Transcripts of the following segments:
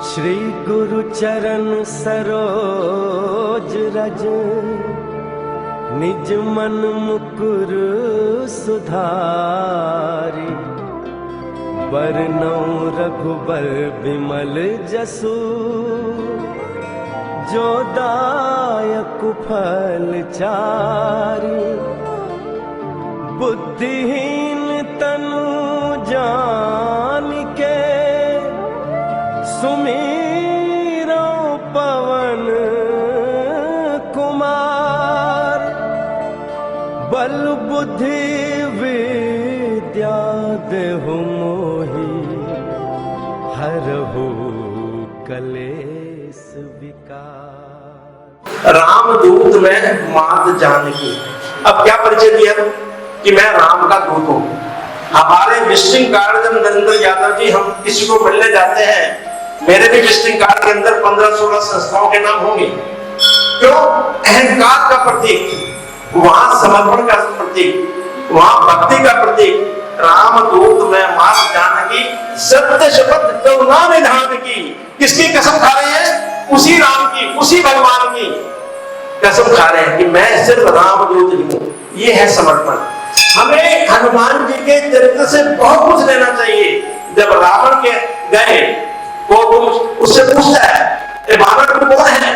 श्री गुरु चरण सरोज रज, निज मन मुकुर सुधारी। बरनौ रघुबर बिमल जसु, जो दायक फल चारि। बुद्धिहीन तनु जान के, सुमीरो पवन कुमार। बल बुद्धि विद्या देहु मोहि, हरहु कलेस विकार। रामदूत में मात जानकी। अब क्या परिचय दिया कि मैं राम का दूत हूं। हमारे विजिटिंग कार्ड जब नरेंद्र यादव जी हम किसी को मिलने जाते हैं, मेरे भी विजिटिंग कार्ड के अंदर 15-16 संस्थाओं के नाम होंगे। क्यों? अहंकार का प्रतीक, वहां समर्पण का प्रतीक, वहां भक्ति का प्रतीक। रामदूत में मात जानकी, सत्य शपथ करुणा निधान की। किसकी कसम खा रहे हैं? उसी राम की, उसी भगवान की कसम खा रहे हैं कि मैं सिर्फ रामदूत ही हूं। ये है समर्पण। हमें हनुमान जी के चरित्र से बहुत कुछ लेना चाहिए। जब रावण के गए, वो उससे पूछता है बानर तू कौन है?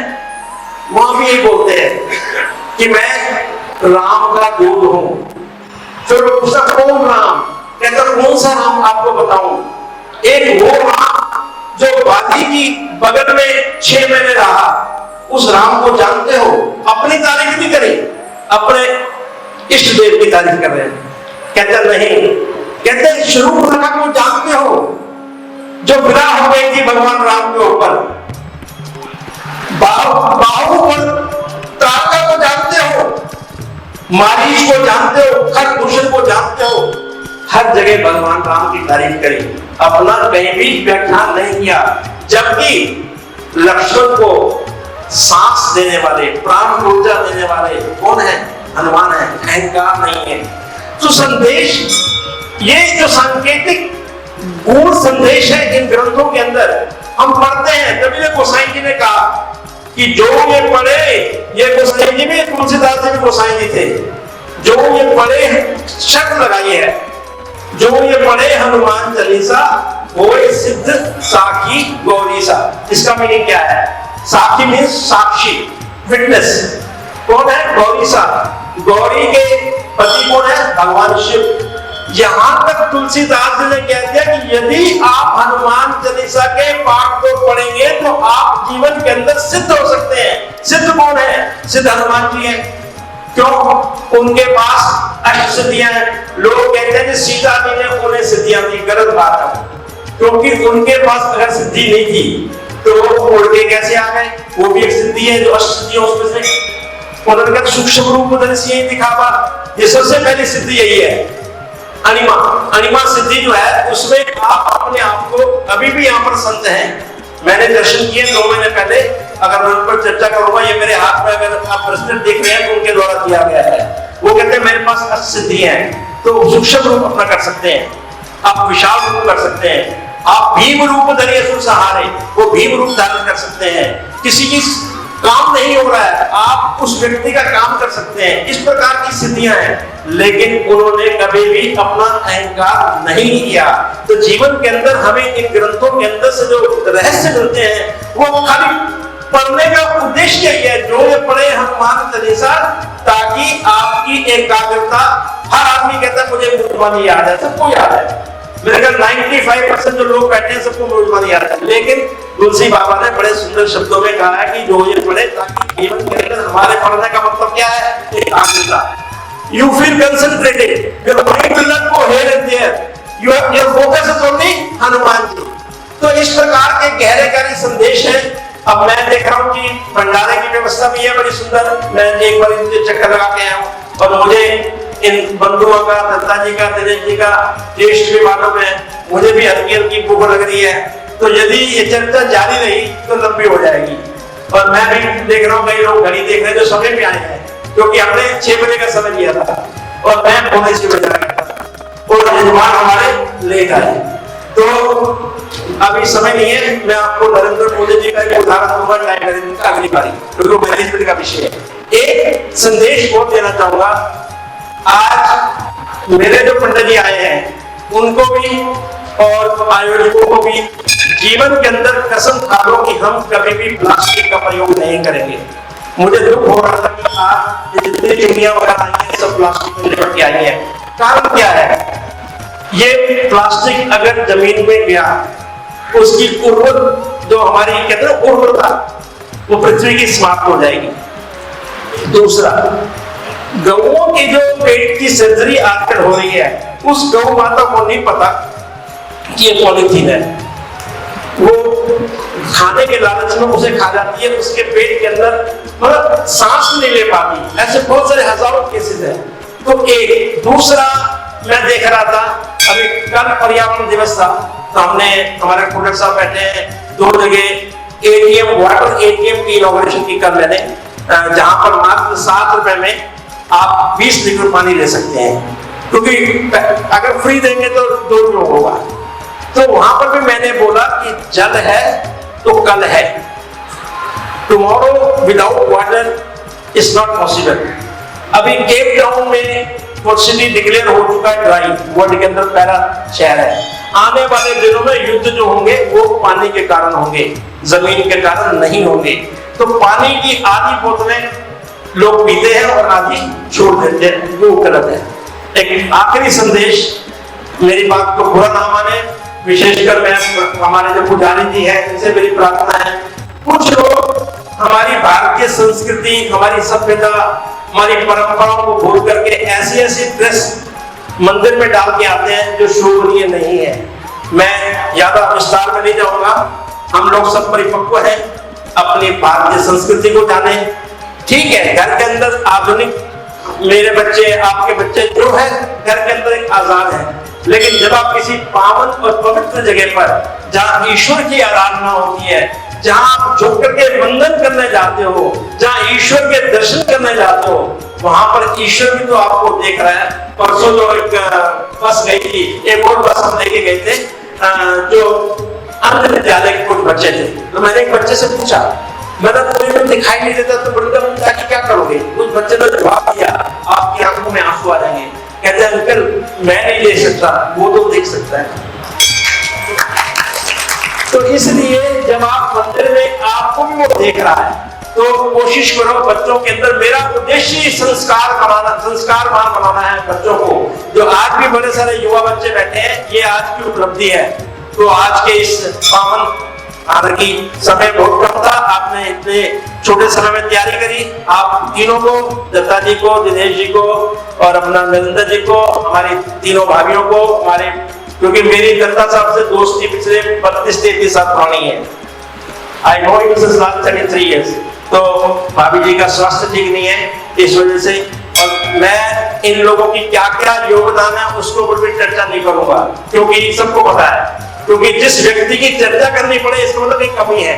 वहां भी यही बोलते हैं कि मैं राम का दूत हूं। फिर पूछता कौन राम? कहता कौन सा राम आपको बताऊं? एक वो राम जो वादी की बगल में 6 महीने रहा, उस राम को जानते हो? अपनी तारीफ नहीं करी, अपने इष्ट देव की तारीफ कर रहे हैं। कहते नहीं, कहते शूर्पणखा को जानते हो जो विदा हो गई थी भगवान राम के ऊपर? बाहुबल तारका को जानते हो? मारीच को जानते हो? खरदूषण को जानते हो? हर जगह भगवान राम की तारीफ करी, अपना कहीं भी व्याख्यान नहीं किया। जबकि लक्ष्मण को सांस देने वाले, प्राण ऊर्जा देने वाले कौन है? हनुमान है। अहंकार नहीं है। तो संदेश, ये जो सांकेतिक गूढ़ संदेश है इन ग्रंथों के अंदर हम पढ़ते हैं। तभी गोसाई जी ने कहा कि जो ये पढ़े, ये गोसाई जी भी, तुलसीदास जी भी गोसाई जी थे, जो ये पढ़े, शर्त लगाई है, जो ये पढ़े हनुमान चालीसा, वो सिद्ध साखी गौरीसा। इसका मीनिंग क्या है? साखी मीन्स साक्षी, विटनेस। कौन है? गौरीसा। गौरी के पति कौन है? भगवान शिव। यहां तक तुलसीदास जी ने कह दिया कि यदि आप हनुमान चालीसा के पाठ को पढ़ेंगे तो आप जीवन के अंदर सिद्ध हो सकते हैं। सिद्ध कौन है? सिद्ध हनुमान जी हैं। क्यों? उनके पास अष्ट सिद्धियां हैं। लोग कहते हैं कि सीता जी ने उन्हें सिद्धियां दी, गलत बात है। क्योंकि उनके पास अगर सिद्धि नहीं थी तो वो उड़ के कैसे आ गए? वो भी एक सिद्धि है जो अष्ट सिद्धियां उसमें से। उन्होंने कहा सूक्ष्म रूप दर्शी दिखावा, ये सबसे पहली सिद्धि यही है। अनिमा, अनिमा सिद्धि जो है उसमें आप अपने आप को, अभी भी यहाँ पर संत हैं, मैंने दर्शन किए 2 महीने पहले, अगर मैं उन पर चर्चा करूंगा, ये मेरे हाथ में अगर आप प्रश्न देख रहे हैं तो उनके द्वारा किया गया है। वो कहते हैं मेरे पास अष्ट सिद्धि है, तो सूक्ष्म रूप अपना कर सकते हैं, आप विशाल रूप कर सकते हैं, आप भीम रूप धरिए सुर सहारे, वो भीम रूप धारण कर सकते हैं। किसी की काम नहीं हो रहा है, आप उस व्यक्ति का काम कर सकते हैं। इस प्रकार की सिद्धियां हैं। लेकिन उन्होंने कभी भी अपना अहंकार नहीं किया। तो जीवन के अंदर हमें इन ग्रंथों के अंदर से जो रहस्य मिलते हैं वो खाली पढ़ने का उद्देश्य यही है, जो ये पढ़े हनुमान चालीसा, ताकि आपकी एकाग्रता। हर आदमी कहता है मुझे मूर्धबानी याद है, सबको याद है। मेरे ख्याल 95% जो लोग बैठे हैं सबको मूर्धबानी याद है। लेकिन तुलसी बाबा ने बड़े सुंदर शब्दों में कहा है कि जो ये पढ़े, ताकि जीवन के अंदर हमारे पढ़ने का मतलब क्या है? एकाग्रता। You feel concentrated. Your mind will not go here and there. Your focus is only Hanuman ji. तो इस प्रकार के गहरे गहरे संदेश हैं। अब मैं देख रहा हूँ कि भंडारे की व्यवस्था भी है बड़ी सुंदर। मैं एक बार इनके चक्कर लगा के आया हूँ और मुझे इन बंधुओं का, दत्ता जी का, दिनेश जी का टेस्ट भी मालूम है। मुझे भी हल्की हल्की भूख लग रही है। तो यदि ये चर्चा जारी रही तो लंबी हो जाएगी। और मैं भी देख रहा हूँ कई लोग घड़ी देख रहे हैं जो समय पे आए हैं, क्योंकि हमने 6 बजे का समय लिया था और मैं 5:45 बजे आ गया था और यजमान हमारे लेट आए। तो अभी समय नहीं है, मैं आपको नरेंद्र मोदी जी का एक उदाहरण दूंगा अगली बारी, क्योंकि मैनेजमेंट का विषय है। एक संदेश और देना चाहूंगा, आज मेरे जो पंडित जी आए हैं उनको भी और आयोजकों को भी जीवन के अंदर कसम खा लो कि हम कभी भी प्लास्टिक का प्रयोग नहीं करेंगे। मुझे दुख हो रहा था कि आज जितनी चुनियां वगैरह आई हैं सब प्लास्टिक में लिपट के आई है। कारण क्या है? ये प्लास्टिक अगर जमीन में गया, उसकी उर्वर जो हमारी कहते हैं उर्वरता, वो पृथ्वी की समाप्त हो जाएगी। दूसरा, गौओं की जो पेट की सर्जरी आजकल हो रही है, उस गौ माता को नहीं पता कि ये पॉलीथीन है, वो खाने के लालच में उसे खा जाती है, उसके पेट के अंदर मतलब सांस नहीं ले पाती। ऐसे बहुत सारे हजारों केसेस हैं। तो एक दूसरा, मैं देख रहा था अभी कल पर्यावरण दिवस था, तो हमने हमारे कुलर साहब बैठे हैं, 2 जगह एटीएम वाटर एटीएम की इनॉग्रेशन की कल मैंने, जहां पर मात्र 7 रुपए में आप 20 लीटर पानी ले सकते हैं, क्योंकि अगर फ्री देंगे तो दुरुपयोग होगा। तो वहां पर भी मैंने बोला कि जल है तो कल है, tomorrow without water is not possible. अभी केप टाउन में पोर्ट सिटी डिक्लेयर हो चुका है ड्राई, वर्ल्ड के अंदर पहला शहर है। आने वाले दिनों में युद्ध जो होंगे वो पानी के कारण होंगे, जमीन के कारण नहीं होंगे। तो पानी की आधी बोतलें लोग पीते हैं और आधी छोड़ देते हैं, वो गलत है। एक आखिरी संदेश, मेरी बात को बुरा ना माने, विशेषकर मैं हमारे जो पुजारी जी हैं इनसे मेरी प्रार्थना है, कुछ लोग हमारी भारतीय संस्कृति, हमारी सभ्यता, हमारी परंपराओं को भूल करके ऐसी ऐसी ड्रेस मंदिर में डाल के आते हैं जो शोभनीय नहीं है। मैं ज्यादा विस्तार में नहीं जाऊंगा, हम लोग सब परिपक्व हैं, अपनी भारतीय संस्कृति को जाने। ठीक है, घर के अंदर आधुनिक, मेरे बच्चे आपके बच्चे जो है घर के अंदर एक आजाद है, लेकिन जब आप किसी पावन और पवित्र जगह पर जहाँ ईश्वर की आराधना होती है, जहाँ आप झुक करके वंदन करने जाते हो, जहाँ ईश्वर के दर्शन करने जाते हो, वहां पर ईश्वर भी तो आपको देख रहा है। परसों जो एक बस गई थी, एक और बस हम लेके गए थे, जो अन्य विद्यालय के कुछ बच्चे थे, तो मैंने एक बच्चे से पूछा, मैंने कोई दिखाई नहीं देता तो बड़ी जाके क्या करोगे? उस बच्चे ने जवाब दिया, आपकी आंखों में आंसू आ जाएंगे। कहते हैं अंकल मैं नहीं ले सकता, वो तो देख सकता है। तो इसलिए जब आप मंदिर में आपको भी वो देख रहा है, तो कोशिश करो बच्चों के अंदर, मेरा उद्देश्य संस्कारवान बनाना है बच्चों को। जो आज भी बड़े सारे युवा बच्चे बैठे हैं, ये आज की उपलब्धि है। तो आज के इस पावन, हालांकि समय बहुत कम था, आपने इतने छोटे समय में तैयारी करी, आप तीनों को, दत्ता जी को, दिनेश जी को और अपना नरेंद्र जी को, हमारी तीनों भाभीियों को, हमारे, क्योंकि मेरी दत्ता साहब से दोस्ती पिछले 32-33 साल पुरानी है। I know it since last 33 years. तो भाभी जी का स्वास्थ्य ठीक नहीं है, इस वजह से, और मैं इन लोगों की क्या क्या योगदान है उसको भी चर्चा नहीं करूंगा, क्योंकि सबको पता है, क्योंकि जिस व्यक्ति की चर्चा करनी पड़े इसका मतलब एक कमी है।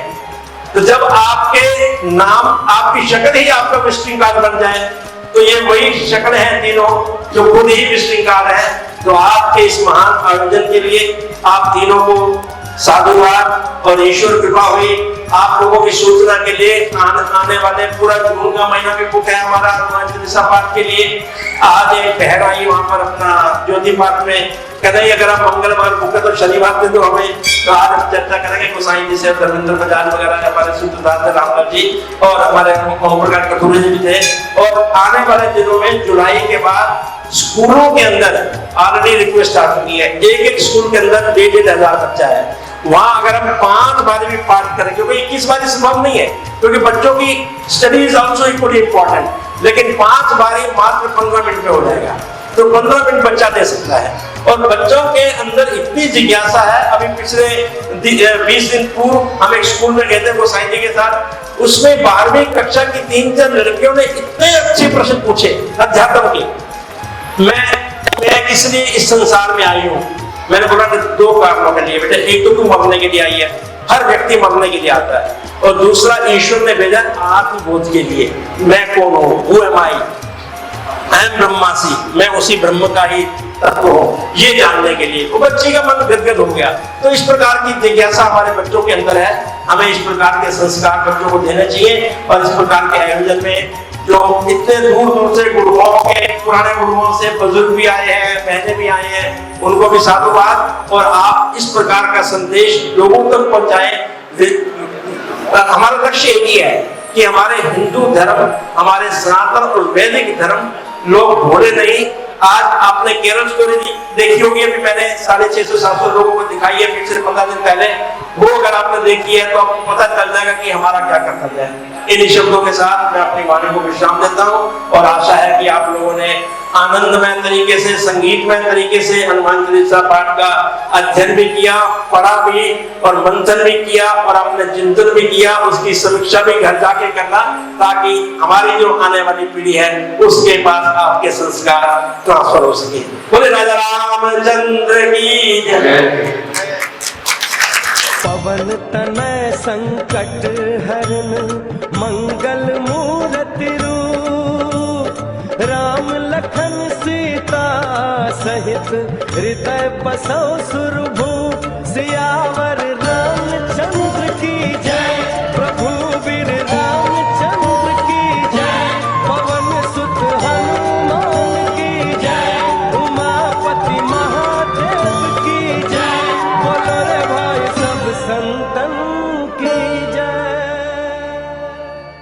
तो जब आपके नाम, आपकी शक्ल ही आपका विजिटिंग कार्ड बन जाए, तो ये वही शक्ल है तीनों जो खुद ही विजिटिंग कार्ड है। तो आपके इस महान आयोजन के लिए आप तीनों को साधुवाद और ईश्वर कृपा हुई। आप लोगों की सूचना के लिए आने वाले पूरा जून का महीना भी बुक है हमारा हनुमान चालीसा पाठ के लिए। आज एक बहन आई वहां पर अपना ज्योति पाठ में, कहते अगर आप मंगलवार बुक है तो शनिवार दे दो हमें। तो आज हम चर्चा करेंगे गोसाई जी से, धर्मेंद्र बजाज वगैरह, हमारे सूत्रधार रामलाल जी और हमारे ओम प्रकाश कटोरे जी भी थे। और आने वाले दिनों में जुलाई के बाद स्कूलों के अंदर ऑलरेडी रिक्वेस्ट आ चुकी है, एक स्कूल के अंदर 1,500 बच्चा है, वहां अगर हम 5 बार भी पाठ करें, क्योंकि 21 बार संभव नहीं है, क्योंकि बच्चों की study is also equally important, लेकिन 5 बारी मात्र 15 मिनट में हो जाएगा। तो 15 मिनट बच्चा दे सकता है। और बच्चों के अंदर इतनी जिज्ञासा है, अभी पिछले 20 दिन पूर्व हम एक स्कूल में गए थे गोसाई जी के साथ, उसमें 12वीं कक्षा की 3-4 लड़कियों ने इतने अच्छे प्रश्न पूछे अध्यात्म के। मैं इसलिए इस संसार में आई हूँ, मैंने बोला 2 कारणों के लिए बेटा, एक तो तू मरने के लिए आई है, हर व्यक्ति मरने के लिए आता है, और दूसरा ईश्वर ने भेजा आत्मबोध के लिए, मैं कौन हूँ, हु एम आई। अहम ब्रह्मासी, मैं उसी ब्रह्म का ही तत्व हूँ, ये जानने के लिए वो बच्चे का मन गदगद हो गया। तो इस प्रकार की जिज्ञासा हमारे बच्चों के अंदर है, हमें इस प्रकार के संस्कार बच्चों को देने चाहिए। और इस प्रकार के आयोजन में जो इतने दूर दूर से गुरुओं के, पुराने गुरुओं से बुजुर्ग भी आए हैं, बहनें भी आए हैं, उनको भी साधुवाद। और आप इस प्रकार का संदेश लोगों तक पहुंचाएं। हमारा लक्ष्य एक ही है कि हमारे हिंदू धर्म, हमारे सनातन और वैदिक धर्म लोग भोले नहीं। आज आपने केरल स्टोरी देखी होगी, अभी मैंने 650-700 लोगों को दिखाई है पिछले 15 दिन पहले। वो अगर आपने देखी है तो आपको पता चल जाएगा कि हमारा क्या कर्तव्य है। इन शब्दों के साथ मैं अपनी वाणी को विश्राम देता हूँ और आशा है कि आप लोगों ने आनंदमय तरीके से, संगीतमय तरीके से हनुमान चालीसा पाठ का अध्ययन भी किया, पढ़ा भी और मंथन भी किया और आपने चिंतन भी किया। उसकी समीक्षा भी घर जाके करना, ताकि हमारी जो आने वाली पीढ़ी है उसके पास आपके संस्कार ट्रांसफर हो सके। बोले राजा रामचंद्र की जय। पवन तनय संकट हरन मंगल मूर्ति रूप, राम लखन सीता सहित हृदय बसौ सुरभूप, सियावर राम